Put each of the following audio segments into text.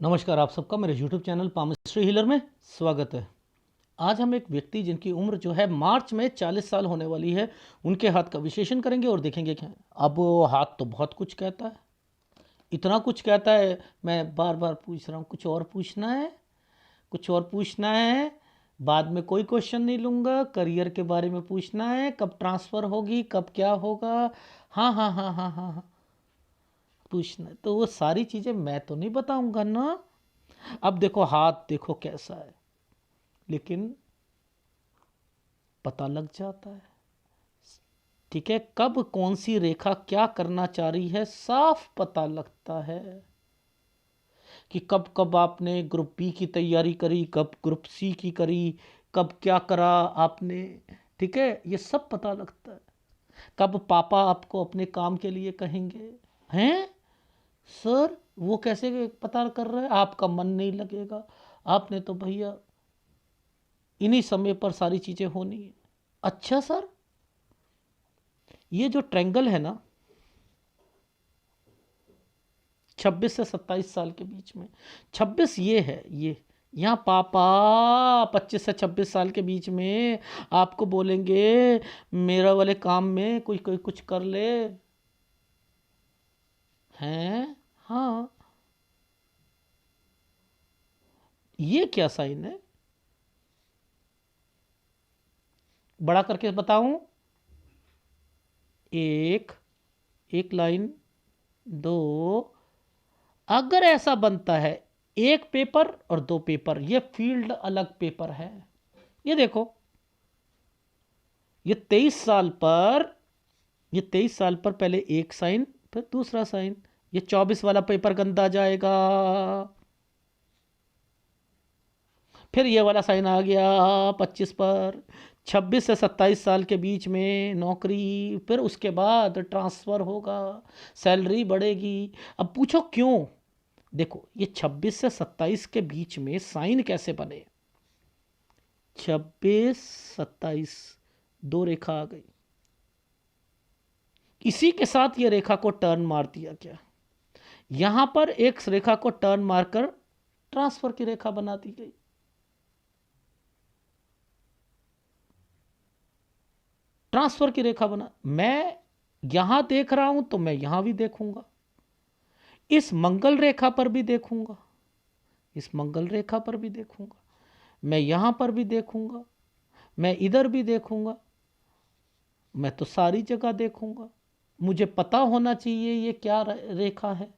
नमस्कार, आप सबका मेरे YouTube चैनल पामिस्ट्री हीलर में स्वागत है। आज हम एक व्यक्ति जिनकी उम्र जो है मार्च में 40 साल होने वाली है, उनके हाथ का विश्लेषण करेंगे और देखेंगे क्या है। अब वो हाथ तो बहुत कुछ कहता है, इतना कुछ कहता है, मैं बार बार पूछ रहा हूँ कुछ और पूछना है, कुछ और पूछना है। बाद में कोई क्वेश्चन नहीं लूँगा, करियर के बारे में पूछना है, कब ट्रांसफ़र होगी, कब क्या होगा। हाँ हाँ हाँ हाँ हाँ हाँ पूछना है। तो वो सारी चीज़ें मैं तो नहीं बताऊँगा ना। अब देखो हाथ देखो कैसा है, लेकिन पता लग जाता है। ठीक है, कब कौन सी रेखा क्या करना चाह रही है साफ पता लगता है कि कब कब आपने ग्रुप बी की तैयारी करी, कब ग्रुप सी की करी, कब क्या करा आपने। ठीक है, ये सब पता लगता है। कब पापा आपको अपने काम के लिए कहेंगे, हैं सर वो कैसे पता कर रहे हैं, आपका मन नहीं लगेगा। आपने तो भैया इन्हीं समय पर सारी चीज़ें होनी है। अच्छा सर, ये जो ट्रैंगल है ना 26 से 27 साल के बीच में, 26 ये है, ये यहाँ पापा 25 से 26 साल के बीच में आपको बोलेंगे मेरा वाले काम में कोई कोई कुछ कर ले, हैं। हाँ, ये क्या साइन है, बड़ा करके बताऊं। एक एक लाइन, दो, अगर ऐसा बनता है एक पेपर और दो पेपर, ये फील्ड अलग पेपर है। ये देखो, ये 23 साल पर, ये 23 साल पर पहले एक साइन फिर दूसरा साइन, ये 24 वाला पेपर गंदा जाएगा, फिर ये वाला साइन आ गया 25 पर। 26 से 27 साल के बीच में नौकरी, फिर उसके बाद ट्रांसफ़र होगा, सैलरी बढ़ेगी। अब पूछो क्यों। देखो ये 26 से 27 के बीच में साइन कैसे बने, 26 27, दो रेखा आ गई, इसी के साथ ये रेखा को टर्न मार दिया क्या, यहां पर एक रेखा को टर्न मारकर ट्रांसफर की रेखा बना दी गई। ट्रांसफर की रेखा बना, मैं यहां देख रहा हूं तो मैं यहां भी देखूंगा, इस मंगल रेखा पर भी देखूंगा, इस मंगल रेखा पर भी देखूंगा, मैं यहां पर भी देखूंगा, मैं इधर भी देखूंगा, मैं तो सारी जगह देखूंगा। मुझे पता होना चाहिए ये क्या रेखा है।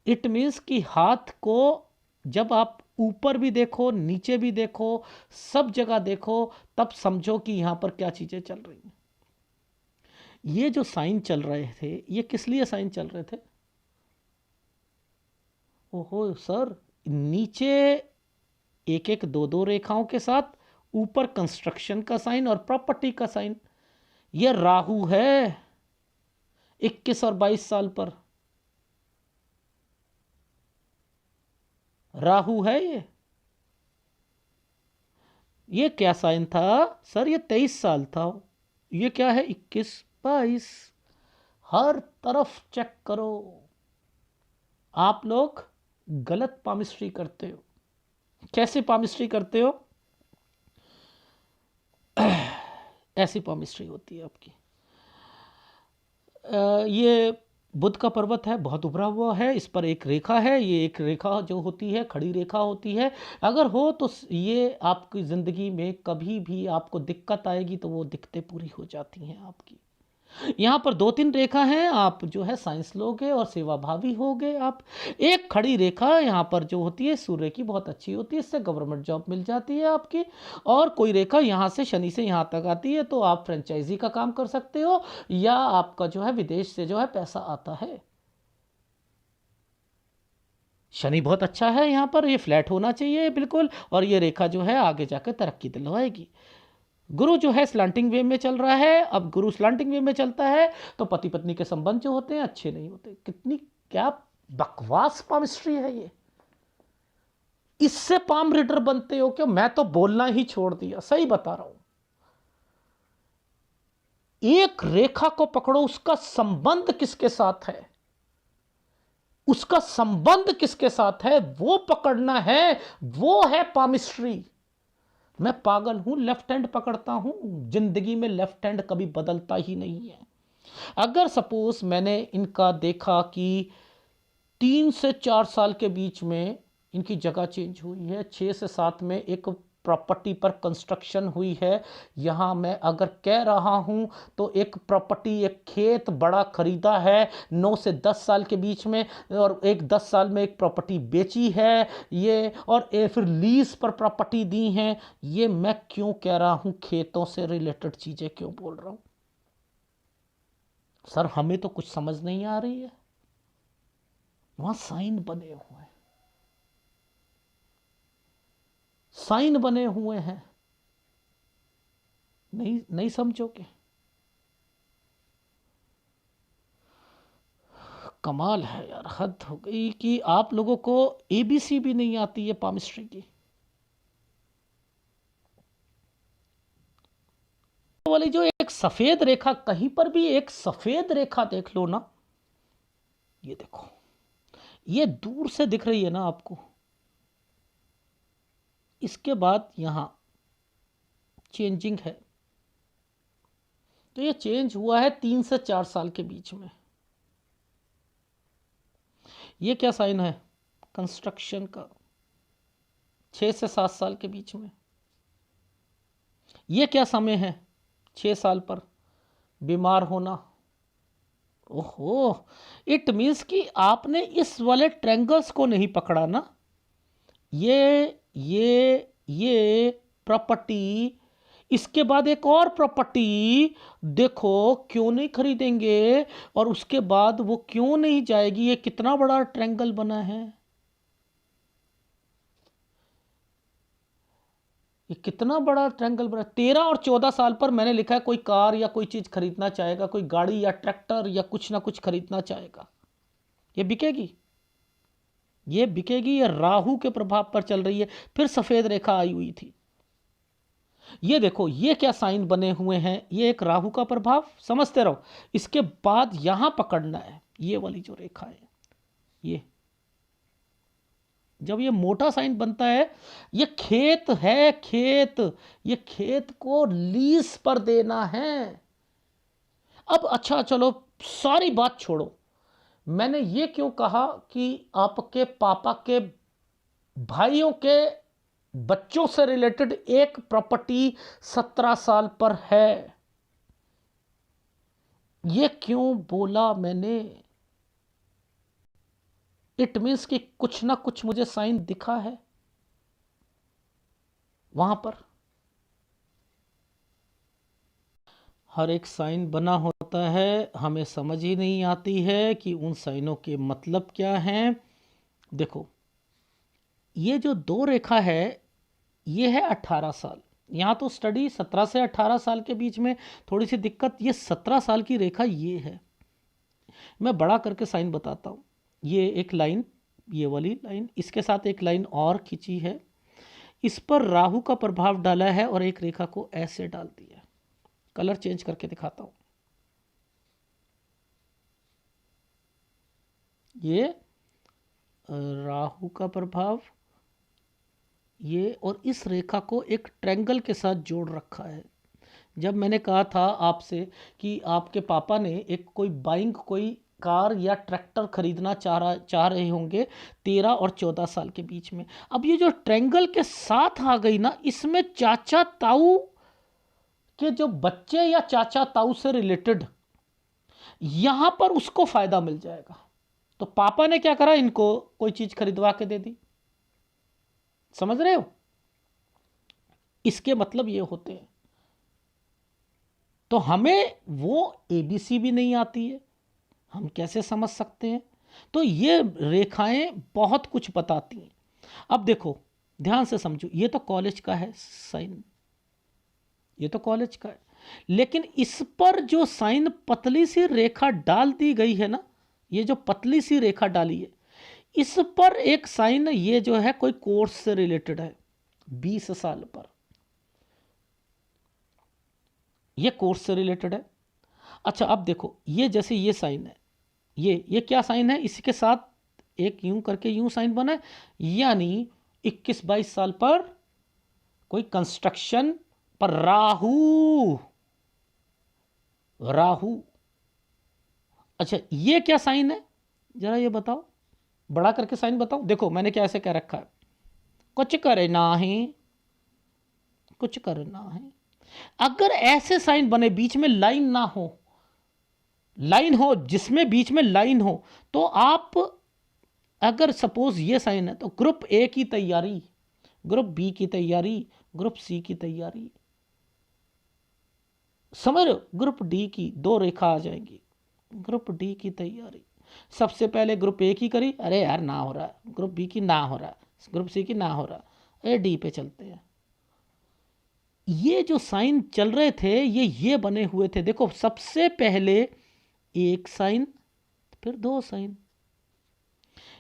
इट मीन्स कि हाथ को जब आप ऊपर भी देखो नीचे भी देखो सब जगह देखो, तब समझो कि यहां पर क्या चीजें चल रही हैं। ये जो साइन चल रहे थे, ये किस लिए साइन चल रहे थे। ओहो सर, नीचे एक एक दो दो रेखाओं के साथ, ऊपर कंस्ट्रक्शन का साइन और प्रॉपर्टी का साइन। ये राहु है 21 और 22 साल पर, राहु है ये क्या साइन था सर, ये 23 साल था। ये क्या है 21 22, हर तरफ चेक करो। आप लोग गलत पामिस्ट्री करते हो। कैसे पामिस्ट्री करते हो, ऐसी पामिस्ट्री होती है आपकी। ये बुध का पर्वत है, बहुत उभरा हुआ है, इस पर एक रेखा है, ये एक रेखा जो होती है खड़ी रेखा होती है। अगर हो तो ये आपकी ज़िंदगी में कभी भी आपको दिक्कत आएगी तो वो दिक्कतें पूरी हो जाती हैं आपकी। यहाँ पर दो तीन रेखा हैं, आप जो है साइंस लोगे और सेवाभावी होगे आप। एक खड़ी रेखा यहाँ पर जो होती है सूर्य की, बहुत अच्छी होती है, इससे गवर्नमेंट जॉब मिल जाती है आपकी। और कोई रेखा यहाँ से शनि से यहाँ तक आती है तो आप फ्रेंचाइजी का काम कर सकते हो, या आपका जो है विदेश से जो है पैसा आता है। शनि बहुत अच्छा है यहाँ पर, ये फ्लैट होना चाहिए बिल्कुल, और ये रेखा जो है आगे जाकर तरक्की दिलवाएगी। गुरु जो है स्लांटिंग वे में चल रहा है, अब गुरु स्लांटिंग वे में चलता है तो पति पत्नी के संबंध जो होते हैं अच्छे नहीं होते। कितनी क्या बकवास पामिस्ट्री है ये, इससे पाम रीडर बनते हो क्या। मैं तो बोलना ही छोड़ दिया, सही बता रहा हूं। एक रेखा को पकड़ो, उसका संबंध किसके साथ है, उसका संबंध किसके साथ है वो पकड़ना है, वो है पामिस्ट्री। मैं पागल हूं, लेफ्ट हैंड पकड़ता हूं, जिंदगी में लेफ्ट हैंड कभी बदलता ही नहीं है। अगर सपोज मैंने इनका देखा कि 3 से 4 साल के बीच में इनकी जगह चेंज हुई है, 6 से 7 में एक प्रॉपर्टी पर कंस्ट्रक्शन हुई है, यहाँ मैं अगर कह रहा हूँ तो एक प्रॉपर्टी, एक खेत बड़ा खरीदा है 9 से 10 साल के बीच में, और एक 10 साल में एक प्रॉपर्टी बेची है ये, और फिर लीज पर प्रॉपर्टी दी हैं। ये मैं क्यों कह रहा हूँ, खेतों से रिलेटेड चीज़ें क्यों बोल रहा हूँ? सर हमें तो कुछ समझ नहीं आ रही है। वहां साइन बने हुए हैं, साइन बने हुए हैं, नहीं नहीं समझोगे? कमाल है यार, हद हो गई कि आप लोगों को एबीसी भी नहीं आती है पामिस्ट्री की। वाली जो एक सफेद रेखा, कहीं पर भी एक सफेद रेखा देख लो ना, ये देखो, ये दूर से दिख रही है ना आपको, इसके बाद यहां चेंजिंग है, तो ये चेंज हुआ है 3 से 4 साल के बीच में। ये क्या साइन है? कंस्ट्रक्शन का, 6 से 7 साल के बीच में। ये क्या समय है? 6 साल पर बीमार होना। ओहो, इट मीन्स कि आपने इस वाले ट्रैंगल्स को नहीं पकड़ा ना। ये प्रॉपर्टी, इसके बाद एक और प्रॉपर्टी, देखो क्यों नहीं खरीदेंगे, और उसके बाद वो क्यों नहीं जाएगी? ये कितना बड़ा ट्रैंगल बना है, ये कितना बड़ा ट्रैंगल बना। 13 और 14 साल पर मैंने लिखा है कोई कार या कोई चीज खरीदना चाहेगा, कोई गाड़ी या ट्रैक्टर या कुछ ना कुछ खरीदना चाहेगा, ये बिकेगी, ये बिकेगी। ये राहु के प्रभाव पर चल रही है। फिर सफेद रेखा आई हुई थी, ये देखो, ये क्या साइन बने हुए हैं, ये एक राहु का प्रभाव, समझते रहो। इसके बाद यहां पकड़ना है, ये वाली जो रेखा है, ये जब ये मोटा साइन बनता है, ये खेत है, खेत, ये खेत को लीज पर देना है। अब अच्छा चलो, सारी बात छोड़ो, मैंने ये क्यों कहा कि आपके पापा के भाइयों के बच्चों से रिलेटेड एक प्रॉपर्टी 17 साल पर है, ये क्यों बोला मैंने? इट मीन्स कि कुछ ना कुछ मुझे साइन दिखा है वहां पर। हर एक साइन बना होता है, हमें समझ ही नहीं आती है कि उन साइनों के मतलब क्या हैं। देखो, ये जो दो रेखा है, ये है 18 साल। यहाँ तो स्टडी 17 से 18 साल के बीच में थोड़ी सी दिक्कत, ये 17 साल की रेखा ये है। मैं बड़ा करके साइन बताता हूँ। ये एक लाइन, ये वाली लाइन, इसके साथ एक लाइन और खींची है, इस पर राहु का प्रभाव डाला है, और एक रेखा को ऐसे डाल दिया। कलर चेंज करके दिखाता हूँ। ये राहु का प्रभाव, ये, और इस रेखा को एक ट्रायंगल के साथ जोड़ रखा है। जब मैंने कहा था आपसे कि आपके पापा ने एक कोई बाइंग, कोई कार या ट्रैक्टर खरीदना चाह रहे होंगे 13 और 14 साल के बीच में। अब ये जो ट्रायंगल के साथ आ गई ना, इसमें चाचा ताऊ के जो बच्चे या चाचा ताऊ से रिलेटेड, यहां पर उसको फायदा मिल जाएगा। तो पापा ने क्या करा, इनको कोई चीज खरीदवा के दे दी। समझ रहे हो? इसके मतलब ये होते हैं। तो हमें वो एबीसी भी नहीं आती है, हम कैसे समझ सकते हैं? तो ये रेखाएं बहुत कुछ बताती हैं। अब देखो, ध्यान से समझो, ये तो कॉलेज का है साइन, ये तो कॉलेज का है, लेकिन इस पर जो साइन पतली सी रेखा डाल दी गई है ना, ये जो पतली सी रेखा डाली है, इस पर एक साइन, ये जो है कोई कोर्स से रिलेटेड है 20 साल पर, ये कोर्स से रिलेटेड है। अच्छा अब देखो, ये जैसे ये साइन है, ये क्या साइन है, इसी के साथ एक यूं करके यूं साइन बना है, यानी 21-22 साल पर कोई कंस्ट्रक्शन पर राहु, राहु। अच्छा ये क्या साइन है, जरा ये बताओ, बड़ा करके साइन बताओ। देखो मैंने क्या ऐसे कह रखा है, कुछ करना है, कुछ करना है। अगर ऐसे साइन बने, बीच में लाइन ना हो, लाइन हो जिसमें बीच में लाइन हो, तो आप अगर सपोज ये साइन है तो ग्रुप ए की तैयारी, ग्रुप बी की तैयारी, ग्रुप सी की तैयारी, समझ रहे हो, ग्रुप डी की 2 रेखा आ जाएंगी, ग्रुप डी की तैयारी। सबसे पहले ग्रुप ए की करी, अरे यार ना हो रहा, ग्रुप बी की ना हो रहा, ग्रुप सी की ना हो रहा, ए डी पे चलते हैं। ये जो साइन चल रहे थे ये बने हुए थे। देखो सबसे पहले एक साइन, फिर 2 साइन।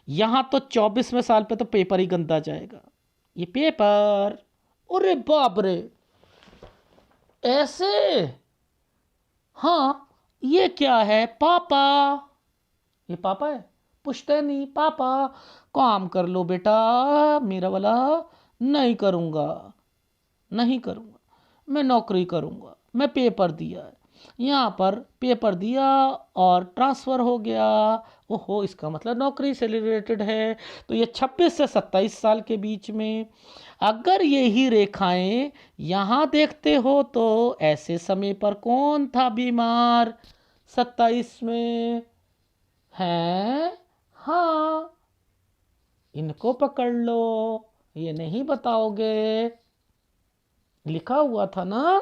यहां तो 24वें साल पे तो पेपर ही गंदा जाएगा, ये पेपर, अरे बाप रे, ऐसे। हाँ ये क्या है, पापा, ये पापा है, पुश्तैनी पापा, काम कर लो बेटा, मेरा वाला नहीं करूंगा, नहीं करूंगा, मैं नौकरी करूंगा, मैं पेपर दिया है, यहाँ पर पेपर दिया और ट्रांसफ़र हो गया, ओहो इसका मतलब नौकरी से रिलेटेड है। तो ये 26 से 27 साल के बीच में अगर यही रेखाएं यहाँ देखते हो तो ऐसे समय पर कौन था बीमार, 27 में हैं, हाँ इनको पकड़ लो, ये नहीं बताओगे, लिखा हुआ था ना,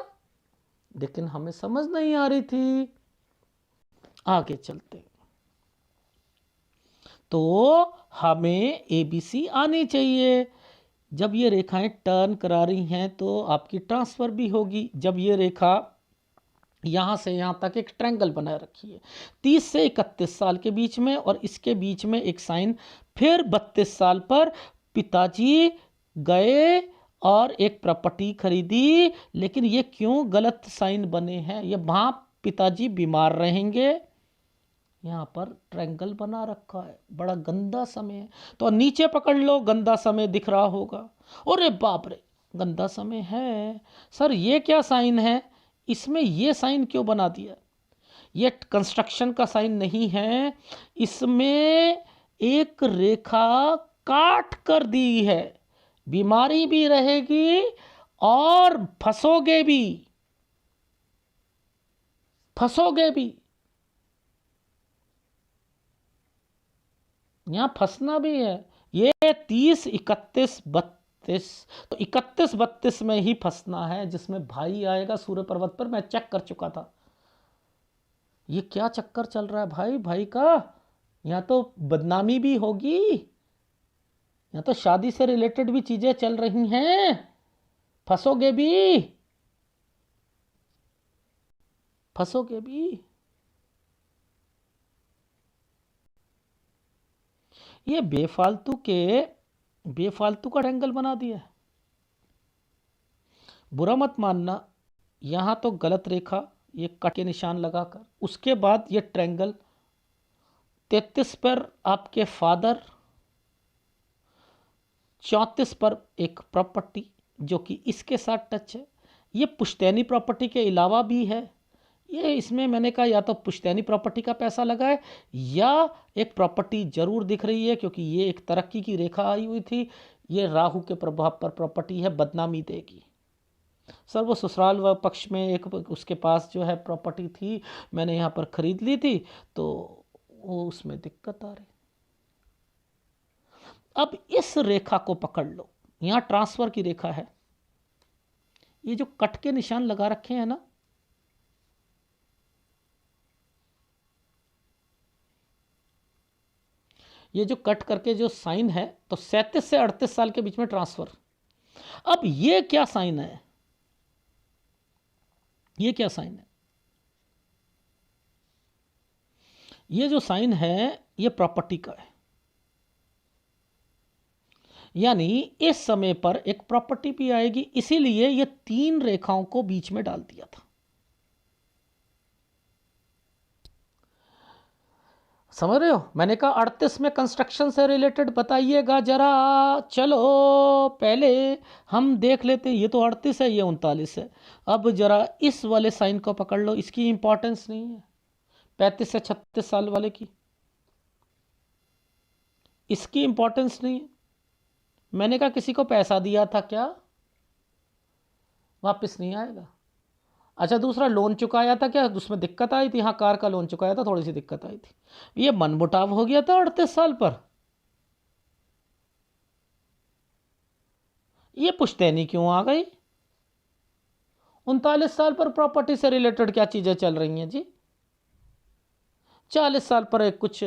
लेकिन हमें समझ नहीं आ रही थी। आगे चलते, तो हमें एबीसी आनी चाहिए। जब ये रेखाएं टर्न करा रही हैं तो आपकी ट्रांसफर भी होगी। जब ये रेखा यहाँ से यहाँ तक एक ट्रायंगल बनाए रखी है 30 से 31 साल के बीच में, और इसके बीच में एक साइन, फिर 32 साल पर पिताजी गए और एक प्रॉपर्टी खरीदी, लेकिन ये क्यों गलत साइन बने हैं, ये वहाँ पिताजी बीमार रहेंगे, यहाँ पर ट्रायंगल बना रखा है, बड़ा गंदा समय है। तो नीचे पकड़ लो, गंदा समय दिख रहा होगा, अरे बाप रे गंदा समय है, सर ये क्या साइन है, इसमें ये साइन क्यों बना दिया, ये कंस्ट्रक्शन का साइन नहीं है, इसमें एक रेखा काट कर दी है, बीमारी भी रहेगी और फंसोगे भी, फंसोगे भी, यहां फंसना भी है। ये 30, 31, 32, तो 31-32 में ही फंसना है, जिसमें भाई आएगा सूर्य पर्वत पर। मैं चेक कर चुका था, ये क्या चक्कर चल रहा है भाई, भाई का यहाँ तो बदनामी भी होगी, यहाँ तो शादी से रिलेटेड भी चीजें चल रही हैं, फंसोगे भी, फंसोगे भी। ये बेफालतू का एंगल बना दिया है, बुरा मत मानना। यहां तो गलत रेखा, ये कट के निशान लगाकर, उसके बाद ये ट्रायंगल 33 पर आपके फादर, 34 पर एक प्रॉपर्टी जो कि इसके साथ टच है, ये पुश्तैनी प्रॉपर्टी के अलावा भी है, ये इसमें मैंने कहा या तो पुश्तैनी प्रॉपर्टी का पैसा लगा है, या एक प्रॉपर्टी जरूर दिख रही है, क्योंकि ये एक तरक्की की रेखा आई हुई थी, ये राहु के प्रभाव पर प्रॉपर्टी है, बदनामी देगी। सर वो ससुराल व पक्ष में एक उसके पास जो है प्रॉपर्टी थी, मैंने यहाँ पर खरीद ली थी, तो वो उसमें दिक्कत आ रही। अब इस रेखा को पकड़ लो, यहाँ ट्रांसफर की रेखा है, ये जो कट के निशान लगा रखे हैं ना, ये जो कट करके जो साइन है, तो 37 से 38 साल के बीच में ट्रांसफर। अब ये क्या साइन है, ये क्या साइन है, ये जो साइन है ये प्रॉपर्टी का है, यानी इस समय पर एक प्रॉपर्टी भी आएगी, इसीलिए ये 3 रेखाओं को बीच में डाल दिया था। समझ रहे हो? मैंने कहा 38 में कंस्ट्रक्शन से रिलेटेड बताइएगा जरा। चलो पहले हम देख लेते हैं, ये तो 38 है, ये 39 है। अब जरा इस वाले साइन को पकड़ लो, इसकी इंपॉर्टेंस नहीं है। 35 से 36 साल वाले की इसकी इंपॉर्टेंस नहीं है। मैंने कहा किसी को पैसा दिया था क्या, वापस नहीं आएगा। अच्छा, दूसरा लोन चुकाया था क्या, उसमें दिक्कत आई थी? हाँ, कार का लोन चुकाया था, थोड़ी सी दिक्कत आई थी। ये मनमुटाव हो गया था 38 साल पर। ये पुश्तैनी क्यों आ गई? 39 साल पर प्रॉपर्टी से रिलेटेड क्या चीजें चल रही हैं जी? 40 साल पर एक कुछ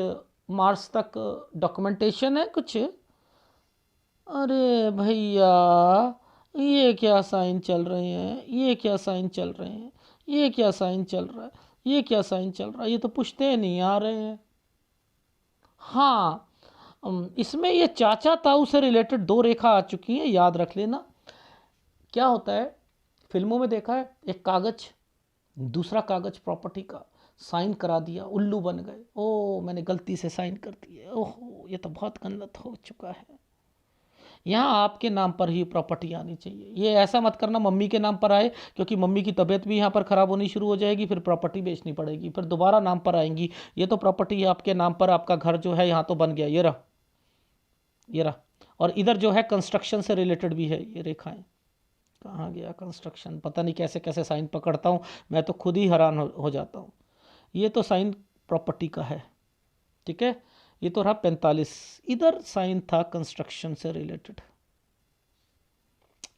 मार्च तक डॉक्यूमेंटेशन है कुछ। अरे भैया, ये क्या साइन चल रहे हैं, ये क्या साइन चल रहे हैं, ये क्या साइन चल रहा है, ये क्या साइन चल रहा है? ये तो पुश्ते नहीं आ रहे हैं। हाँ, इसमें ये चाचा ताऊ से रिलेटेड 2 रेखा आ चुकी हैं, याद रख लेना। क्या होता है, फिल्मों में देखा है, एक कागज दूसरा कागज प्रॉपर्टी का साइन करा दिया, उल्लू बन गए। ओ मैंने गलती से साइन कर दिया, ओहो ये तो बहुत गलत हो चुका है। यहाँ आपके नाम पर ही प्रॉपर्टी आनी चाहिए। ये ऐसा मत करना मम्मी के नाम पर आए, क्योंकि मम्मी की तबीयत भी यहाँ पर ख़राब होनी शुरू हो जाएगी, फिर प्रॉपर्टी बेचनी पड़ेगी, फिर दोबारा नाम पर आएंगी। ये तो प्रॉपर्टी है आपके नाम पर, आपका घर जो है यहाँ तो बन गया, ये रहा, ये रहा। और इधर जो है कंस्ट्रक्शन से रिलेटेड भी है, ये रेखाएं। कहाँ गया कंस्ट्रक्शन, पता नहीं कैसे कैसे साइन पकड़ता हूँ मैं, तो खुद ही हैरान हो जाता हूँ। ये तो साइन प्रॉपर्टी का है, ठीक है। ये तो रहा 45, इधर साइन था कंस्ट्रक्शन से रिलेटेड।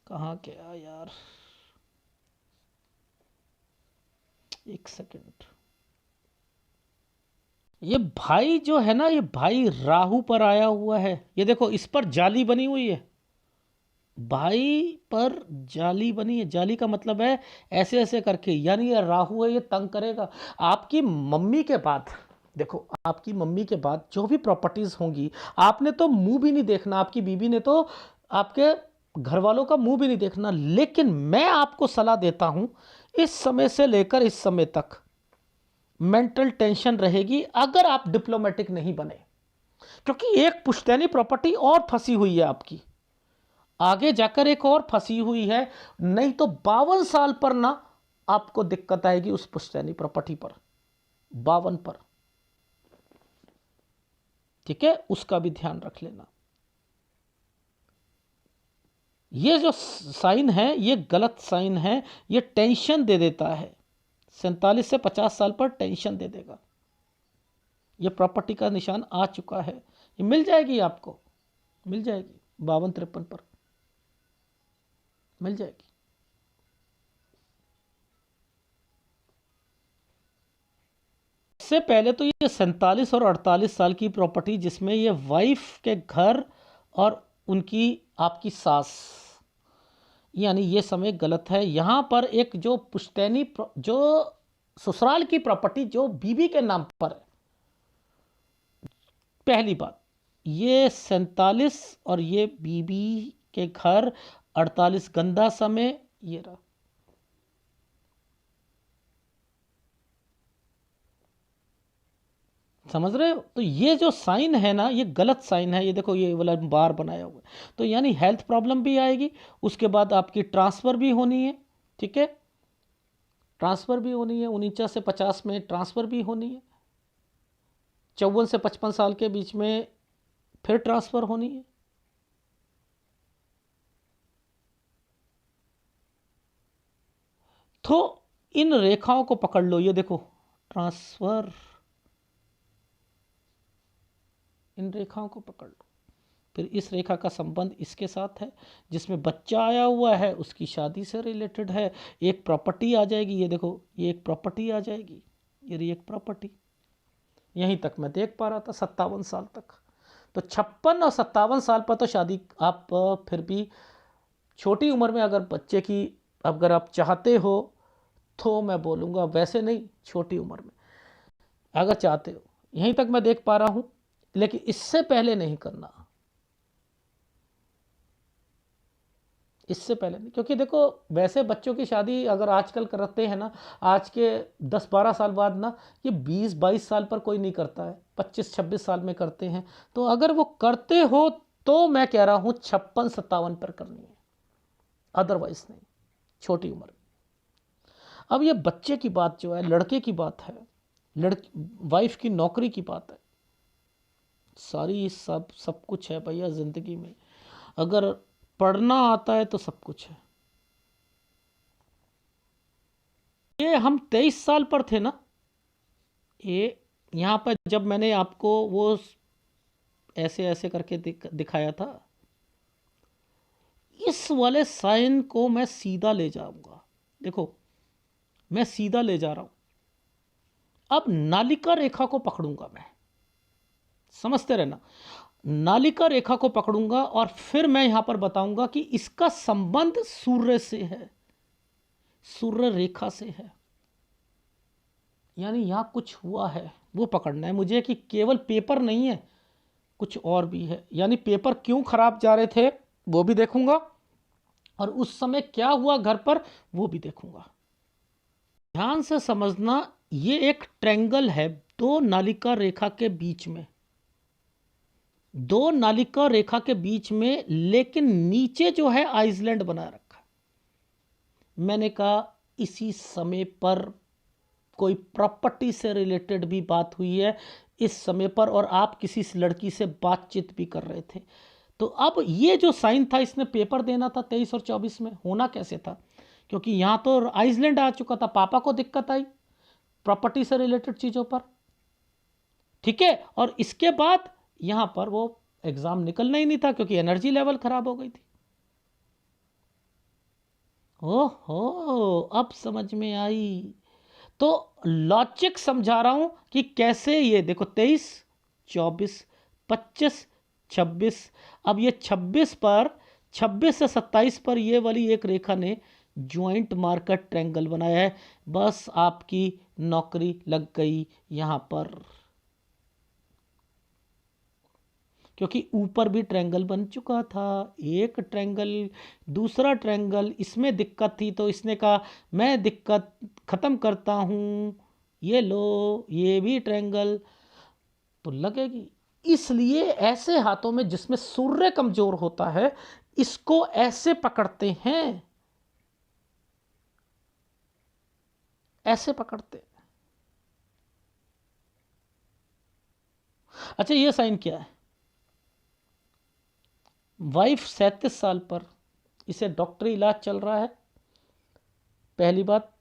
कहाँ गया यार, एक सेकंड। ये भाई जो है ना, ये भाई राहु पर आया हुआ है, ये देखो इस पर जाली बनी हुई है, भाई पर जाली बनी है। जाली का मतलब है ऐसे ऐसे करके, यानी ये राहु है, ये तंग करेगा आपकी मम्मी के बाद। देखो आपकी मम्मी के बाद जो भी प्रॉपर्टीज होंगी, आपने तो मुंह भी नहीं देखना, आपकी बीबी ने तो आपके घर वालों का मुंह भी नहीं देखना। लेकिन मैं आपको सलाह देता हूं, इस समय से लेकर इस समय तक मेंटल टेंशन रहेगी अगर आप डिप्लोमेटिक नहीं बने, क्योंकि एक पुश्तैनी प्रॉपर्टी और फंसी हुई है आपकी, आगे जाकर एक और फंसी हुई है। नहीं तो 52 साल पर ना आपको दिक्कत आएगी उस पुश्तैनी प्रॉपर्टी पर, 52 पर, ठीक है। उसका भी ध्यान रख लेना। ये जो साइन है ये गलत साइन है, ये टेंशन दे देता है। 47 से 50 साल पर टेंशन दे देगा। ये प्रॉपर्टी का निशान आ चुका है, ये मिल जाएगी आपको, मिल जाएगी 52-53 पर मिल जाएगी। इससे पहले तो ये 47 और 48 साल की प्रॉपर्टी, जिसमें ये वाइफ के घर और उनकी आपकी सास, यानी ये समय गलत है। यहाँ पर एक जो पुश्तैनी जो ससुराल की प्रॉपर्टी जो बीबी के नाम पर है, पहली बात ये 47 और ये बीबी के घर 48 गंदा समय, ये रहा। समझ रहे हो? तो ये जो साइन है ना, ये गलत साइन है। ये देखो ये वाला बार बनाया हुआ है, तो यानी हेल्थ प्रॉब्लम भी आएगी। उसके बाद आपकी ट्रांसफ़र भी होनी है, ठीक है, ट्रांसफ़र भी होनी है। 49 से 50 में ट्रांसफ़र भी होनी है, 54 से 55 साल के बीच में फिर ट्रांसफ़र होनी है। तो इन रेखाओं को पकड़ लो, ये देखो ट्रांसफ़र, इन रेखाओं को पकड़ लो। फिर इस रेखा का संबंध इसके साथ है, जिसमें बच्चा आया हुआ है, उसकी शादी से रिलेटेड है। एक प्रॉपर्टी आ जाएगी, ये देखो ये एक प्रॉपर्टी आ जाएगी, ये रही एक प्रॉपर्टी। यहीं तक मैं देख पा रहा था 57 साल तक। तो 56 और 57 साल पर तो शादी आप फिर भी छोटी उम्र में अगर बच्चे की अगर आप चाहते हो तो मैं बोलूँगा, वैसे नहीं, छोटी उम्र में अगर चाहते हो, यहीं तक मैं देख पा रहा हूँ। लेकिन इससे पहले नहीं करना, इससे पहले नहीं, क्योंकि देखो वैसे बच्चों की शादी अगर आजकल करते हैं ना, आज के 10-12 साल बाद ना, ये 20-22 साल पर कोई नहीं करता है। 25-26 साल में करते हैं। तो अगर वो करते हो तो मैं कह रहा हूँ 56-57 पर करनी है, अदरवाइज नहीं, छोटी उम्र। अब ये बच्चे की बात जो है, लड़के की बात है, लड़की वाइफ की नौकरी की बात है, सारी सब कुछ है भैया ज़िंदगी में। अगर पढ़ना आता है तो सब कुछ है। ये हम 23 साल पर थे ना, ये यहाँ पर जब मैंने आपको वो ऐसे ऐसे करके दिखाया था, इस वाले साइन को मैं सीधा ले जाऊंगा। देखो मैं सीधा ले जा रहा हूं। अब नालिका रेखा को पकड़ूंगा मैं, समझते रहना, नालिका रेखा को पकड़ूंगा और फिर मैं यहां पर बताऊंगा कि इसका संबंध सूर्य से है, सूर्य रेखा से है। यानी यहां कुछ हुआ है वो पकड़ना है मुझे, कि केवल पेपर नहीं है, कुछ और भी है। यानी पेपर क्यों खराब जा रहे थे वो भी देखूंगा, और उस समय क्या हुआ घर पर वो भी देखूंगा। ध्यान से समझना, ये एक ट्रायंगल है दो नालिका रेखा के बीच में, दो नालिका रेखा के बीच में, लेकिन नीचे जो है आइसलैंड बना रखा। मैंने कहा इसी समय पर कोई प्रॉपर्टी से रिलेटेड भी बात हुई है इस समय पर, और आप किसी लड़की से बातचीत भी कर रहे थे। तो अब ये जो साइन था इसने पेपर देना था 23 और 24 में, होना कैसे था? क्योंकि यहाँ तो आइसलैंड आ चुका था, पापा को दिक्कत आई प्रॉपर्टी से रिलेटेड चीज़ों पर, ठीक है। और इसके बाद यहाँ पर वो एग्ज़ाम निकलना ही नहीं था क्योंकि एनर्जी लेवल ख़राब हो गई थी। ओहो, अब समझ में आई। तो लॉजिक समझा रहा हूं कि कैसे, ये देखो 23, 24, 25, 26। अब ये 26 पर, 26 से 27 पर ये वाली एक रेखा ने ज्वाइंट मार्कर ट्रायंगल बनाया है। बस आपकी नौकरी लग गई यहां पर, क्योंकि ऊपर भी ट्रायंगल बन चुका था, एक ट्रायंगल, दूसरा ट्रायंगल, इसमें दिक्कत थी तो इसने कहा मैं दिक्कत ख़त्म करता हूँ, ये लो ये भी ट्रायंगल तो लगेगी। इसलिए ऐसे हाथों में जिसमें सूर्य कमजोर होता है इसको ऐसे पकड़ते हैं, ऐसे पकड़ते। अच्छा ये साइन क्या है? वाइफ 37 साल पर, इसे डॉक्टरी इलाज चल रहा है। पहली बात,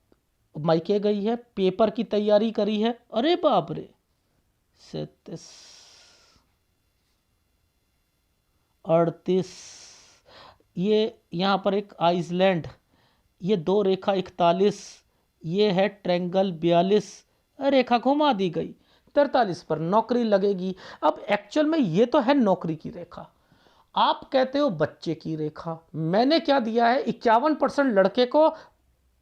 मायके गई है, पेपर की तैयारी करी है। अरे बाप रे, 37, 38, ये यहाँ पर एक आइसलैंड, ये दो रेखा 41, ये है ट्रायंगल 42, रेखा घुमा दी गई 43 पर नौकरी लगेगी। अब एक्चुअल में ये तो है नौकरी की रेखा, आप कहते हो बच्चे की रेखा। मैंने क्या दिया है, 51% लड़के को,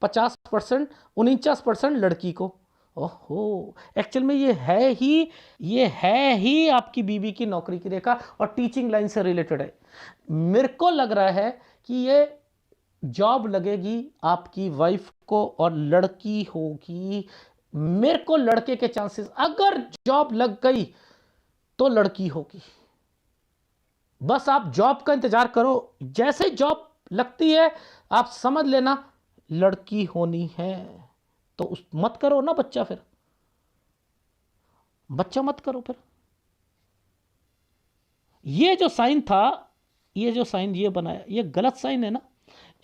50%, 49% लड़की को। ओहो, एक्चुअल में ये है ही आपकी बीवी की नौकरी की रेखा और टीचिंग लाइन से रिलेटेड है। मेरे को लग रहा है कि ये जॉब लगेगी आपकी वाइफ को और लड़की होगी। मेरे को लड़के के चांसेस, अगर जॉब लग गई तो लड़की होगी। बस आप जॉब का इंतजार करो, जैसे जॉब लगती है आप समझ लेना लड़की होनी है। तो उस मत करो ना बच्चा, फिर बच्चा मत करो फिर। ये जो साइन था, ये जो साइन ये बनाया, ये गलत साइन है ना।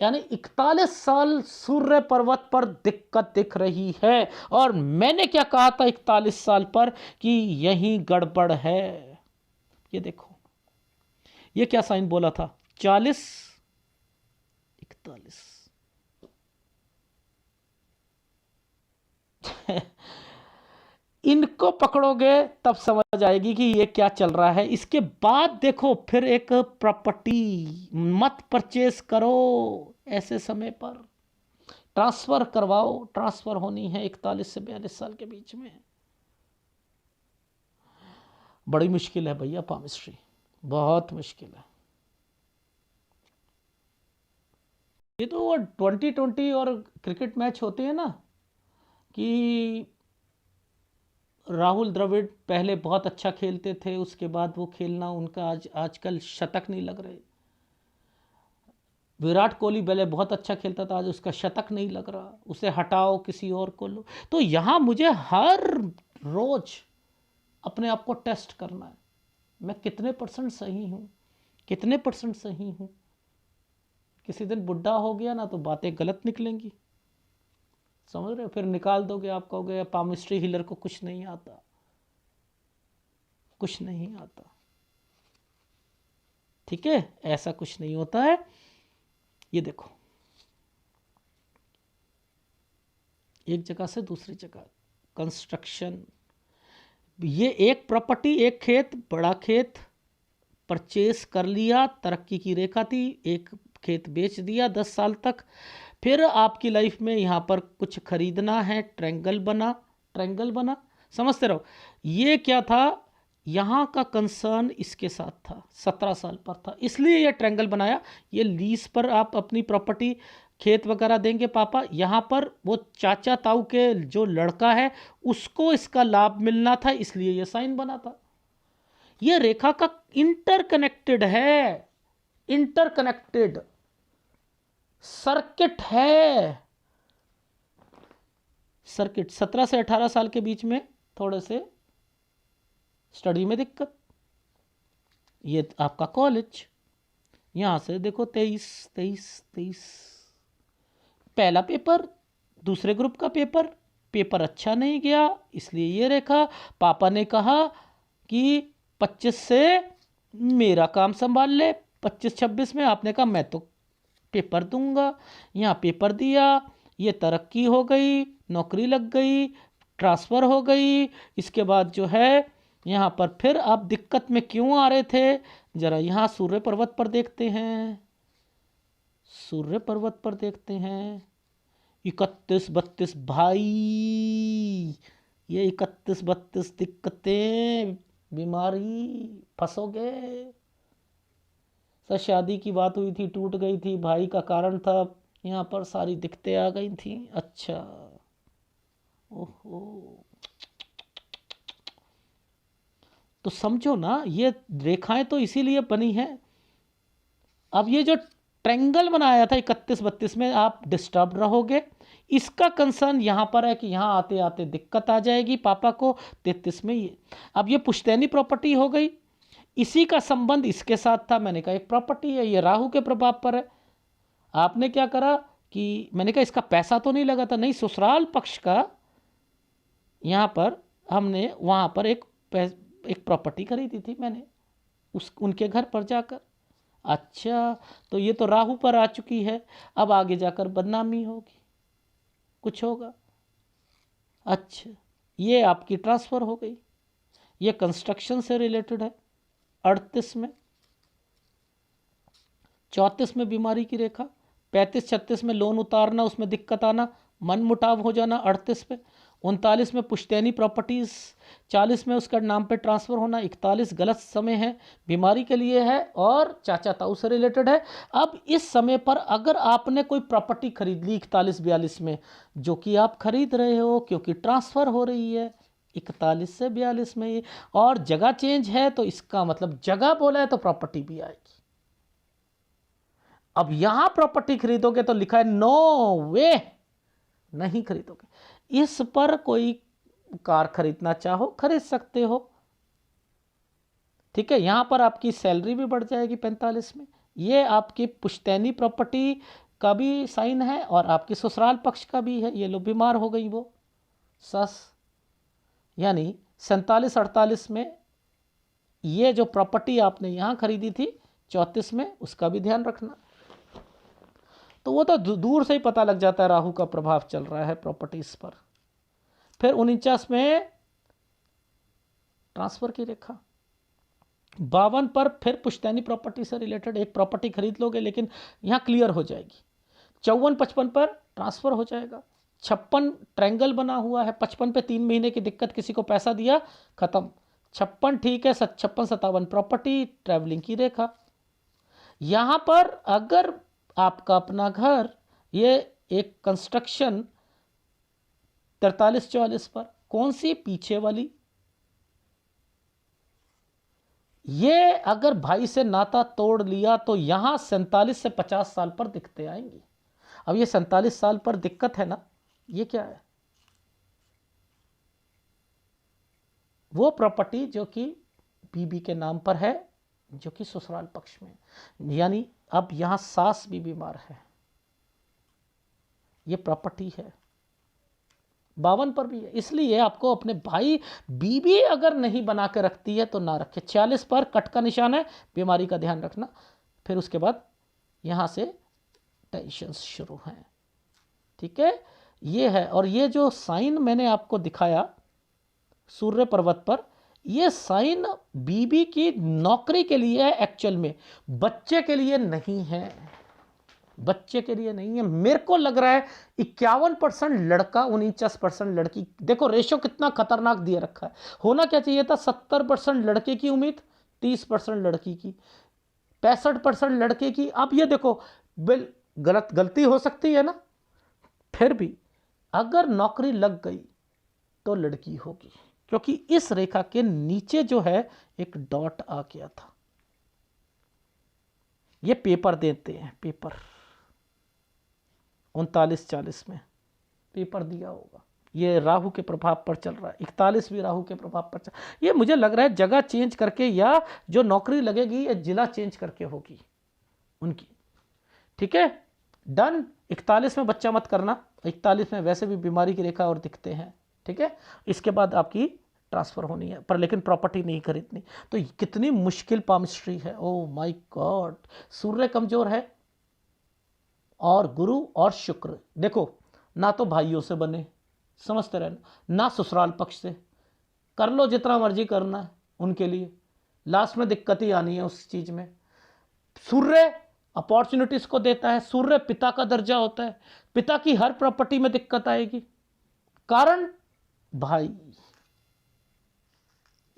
यानी 41 साल सूर्य पर्वत पर दिक्कत दिख रही है, और मैंने क्या कहा था 41 साल पर कि यही गड़बड़ है। ये देखो ये क्या साइन बोला था, 40, 41। इनको पकड़ोगे तब समझ आएगी कि ये क्या चल रहा है। इसके बाद देखो फिर एक प्रॉपर्टी मत परचेस करो ऐसे समय पर, ट्रांसफर करवाओ, ट्रांसफर होनी है 41 से 42 साल के बीच में। बड़ी मुश्किल है भैया पामिस्ट्री, बहुत मुश्किल है। ये तो वो 2020 और क्रिकेट मैच होते हैं ना, कि राहुल द्रविड़ पहले बहुत अच्छा खेलते थे, उसके बाद वो खेलना उनका आजकल शतक नहीं लग रहे। विराट कोहली पहले बहुत अच्छा खेलता था, आज उसका शतक नहीं लग रहा, उसे हटाओ किसी और को लो। तो यहाँ मुझे हर रोज अपने आप को टेस्ट करना है, मैं कितने परसेंट सही हूँ, कितने परसेंट सही हूँ। किसी दिन बुढ़ा हो गया ना तो बातें गलत निकलेंगी, समझ रहे हो, फिर निकाल दोगे, आप कहोगे पामिस्ट्री हीलर को कुछ नहीं आता, कुछ नहीं आता। ठीक है, ऐसा कुछ नहीं होता है। ये देखो, एक जगह से दूसरी जगह कंस्ट्रक्शन, ये एक प्रॉपर्टी, एक खेत, बड़ा खेत परचेस कर लिया, तरक्की की रेखा थी, एक खेत बेच दिया 10 साल तक, फिर आपकी लाइफ में यहाँ पर कुछ खरीदना है, ट्रायंगल बना, ट्रायंगल बना, समझते रहो। ये क्या था, यहाँ का कंसर्न इसके साथ था, 17 साल पर था, इसलिए ये ट्रायंगल बनाया। ये लीज पर आप अपनी प्रॉपर्टी खेत वगैरह देंगे पापा, यहाँ पर वो चाचा ताऊ के जो लड़का है उसको इसका लाभ मिलना था, इसलिए ये साइन बना था। ये रेखा का इंटरकनेक्टेड है, इंटरकनेक्टेड सर्किट है, सर्किट। 17 से 18 साल के बीच में थोड़े से स्टडी में दिक्कत, ये आपका कॉलेज, यहां से देखो 23 पहला पेपर, दूसरे ग्रुप का पेपर, पेपर अच्छा नहीं गया, इसलिए ये रेखा। पापा ने कहा कि 25 से मेरा काम संभाल ले, 25-26 में आपने कहा मैं तो पेपर दूंगा, यहाँ पेपर दिया, ये तरक्की हो गई, नौकरी लग गई, ट्रांसफ़र हो गई। इसके बाद जो है यहाँ पर फिर आप दिक्कत में क्यों आ रहे थे, जरा यहाँ सूर्य पर्वत पर देखते हैं, सूर्य पर्वत पर देखते हैं। 31-32 भाई, ये 31-32 दिक्कतें, बीमारी, फंसोगे। सर शादी की बात हुई थी, टूट गई थी, भाई का कारण था, यहाँ पर सारी दिक्कतें आ गई थी। अच्छा, ओहो, तो समझो ना, ये रेखाएं तो इसीलिए बनी है। अब ये जो ट्रायंगल बनाया था 31-32 में, आप डिस्टर्ब रहोगे, इसका कंसर्न यहाँ पर है कि यहाँ आते आते दिक्कत आ जाएगी पापा को 33 में। ये अब ये पुश्तैनी प्रॉपर्टी हो गई, इसी का संबंध इसके साथ था। मैंने कहा एक प्रॉपर्टी है, ये राहु के प्रभाव पर है। आपने क्या करा कि मैंने कहा इसका पैसा तो नहीं लगा था, नहीं, ससुराल पक्ष का यहाँ पर हमने वहाँ पर एक प्रॉपर्टी खरीदी थी मैंने, उनके घर पर जाकर। अच्छा, तो ये तो राहु पर आ चुकी है, अब आगे जाकर बदनामी होगी, कुछ होगा। अच्छा, ये आपकी ट्रांसफ़र हो गई, ये कंस्ट्रक्शन से रिलेटेड है 38 में, 34 में बीमारी की रेखा, 35-36 में लोन उतारना, उसमें दिक्कत आना, मन मुटाव हो जाना 38 पे, 39 में पुश्तैनी प्रॉपर्टीज़, 40 में उसका नाम पे ट्रांसफ़र होना, 41 गलत समय है, बीमारी के लिए है और चाचा ताऊ से रिलेटेड है। अब इस समय पर अगर आपने कोई प्रॉपर्टी खरीद ली 41-42 में, जो कि आप खरीद रहे हो क्योंकि ट्रांसफ़र हो रही है 41 से 42 में ये, और जगह चेंज है, तो इसका मतलब जगह बोला है तो प्रॉपर्टी भी आएगी। अब यहां प्रॉपर्टी खरीदोगे तो लिखा है नो वे, नहीं खरीदोगे। इस पर कोई कार खरीदना चाहो खरीद सकते हो, ठीक है। यहां पर आपकी सैलरी भी बढ़ जाएगी 45 में। ये आपकी पुश्तैनी प्रॉपर्टी का भी साइन है और आपकी ससुराल पक्ष का भी है। ये लो बीमार हो गई वो सस, यानी 47-48 में ये जो प्रॉपर्टी आपने यहां खरीदी थी 34 में, उसका भी ध्यान रखना। तो वो तो दूर से ही पता लग जाता है राहु का प्रभाव चल रहा है प्रॉपर्टीज पर। फिर 49 में ट्रांसफर की रेखा, 52 पर फिर पुश्तैनी प्रॉपर्टी से रिलेटेड एक प्रॉपर्टी खरीद लोगे, लेकिन यहाँ क्लियर हो जाएगी। 54-55 पर ट्रांसफर हो जाएगा। 56 ट्रायंगल बना हुआ है, 55 पे 3 महीने की दिक्कत, किसी को पैसा दिया, खत्म। 56 ठीक है, 56-57 प्रॉपर्टी, ट्रैवलिंग की रेखा। यहाँ पर अगर आपका अपना घर, ये एक कंस्ट्रक्शन 43-44 पर, कौन सी, पीछे वाली ये अगर भाई से नाता तोड़ लिया तो यहां 47 से 50 साल पर दिक्कतें आएंगी। अब ये 47 साल पर दिक्कत है ना, ये क्या है? वो प्रॉपर्टी जो कि बीबी के नाम पर है, जो कि ससुराल पक्ष में, यानी अब यहां सास भी बीमार है, ये प्रॉपर्टी है। 52 पर भी है। इसलिए आपको अपने भाई, बीबी अगर नहीं बना के रखती है तो ना रखे। 46 पर कट का निशान है, बीमारी का ध्यान रखना। फिर उसके बाद यहां से टेंशन शुरू हैं। ठीक है, ये है। और ये जो साइन मैंने आपको दिखाया सूर्य पर्वत पर, ये साइन बीबी की नौकरी के लिए है, एक्चुअल में बच्चे के लिए नहीं है। बच्चे के लिए नहीं है। मेरे को लग रहा है 51% लड़का, 49% लड़की। देखो रेशो कितना खतरनाक दिया रखा है। होना क्या चाहिए था? 70% लड़के की उम्मीद, 30% लड़की की, 65% लड़के की। अब ये देखो, गलती हो सकती है ना, फिर भी अगर नौकरी लग गई तो लड़की होगी, क्योंकि इस रेखा के नीचे जो है एक डॉट आ गया था। ये पेपर देते हैं, पेपर 39-40 में पेपर दिया होगा। ये राहु के प्रभाव पर चल रहा है, 41 भी राहु के प्रभाव पर चल। ये मुझे लग रहा है जगह चेंज करके, या जो नौकरी लगेगी या जिला चेंज करके होगी उनकी। ठीक है, डन। 41 में बच्चा मत करना, 41 में वैसे भी बीमारी की रेखा और दिखते हैं। ठीक है, इसके बाद आपकी ट्रांसफर होनी है, पर लेकिन प्रॉपर्टी नहीं खरीदनी। तो कितनी मुश्किल पामिस्ट्री है, ओ माय गॉड। सूर्य कमजोर है और गुरु और शुक्र, देखो ना तो भाइयों से बने, समझते रहना, ना ससुराल पक्ष से। कर लो जितना मर्जी करना है उनके लिए, लास्ट में दिक्कत ही आनी है उस चीज में। सूर्य अपॉर्चुनिटीज को देता है, सूर्य पिता का दर्जा होता है, पिता की हर प्रॉपर्टी में दिक्कत आएगी। कारण भाई,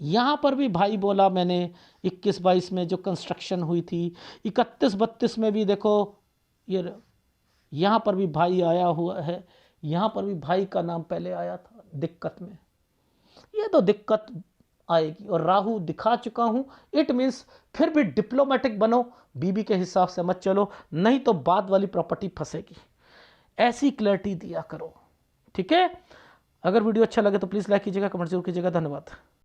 यहां पर भी भाई बोला मैंने। 21-22 में जो कंस्ट्रक्शन हुई थी, 31-32 में भी देखो, ये यहां पर भी भाई आया हुआ है, यहां पर भी भाई का नाम पहले आया था दिक्कत में। ये तो दिक्कत आएगी। और राहु दिखा चुका हूं, इट मीन्स फिर भी डिप्लोमेटिक बनो, बीबी के हिसाब से मत चलो, नहीं तो बाद वाली प्रॉपर्टी फंसेगी। ऐसी क्लैरिटी दिया करो। ठीक है, अगर वीडियो अच्छा लगे तो प्लीज़ लाइक कीजिएगा, कमेंट जरूर कीजिएगा। धन्यवाद।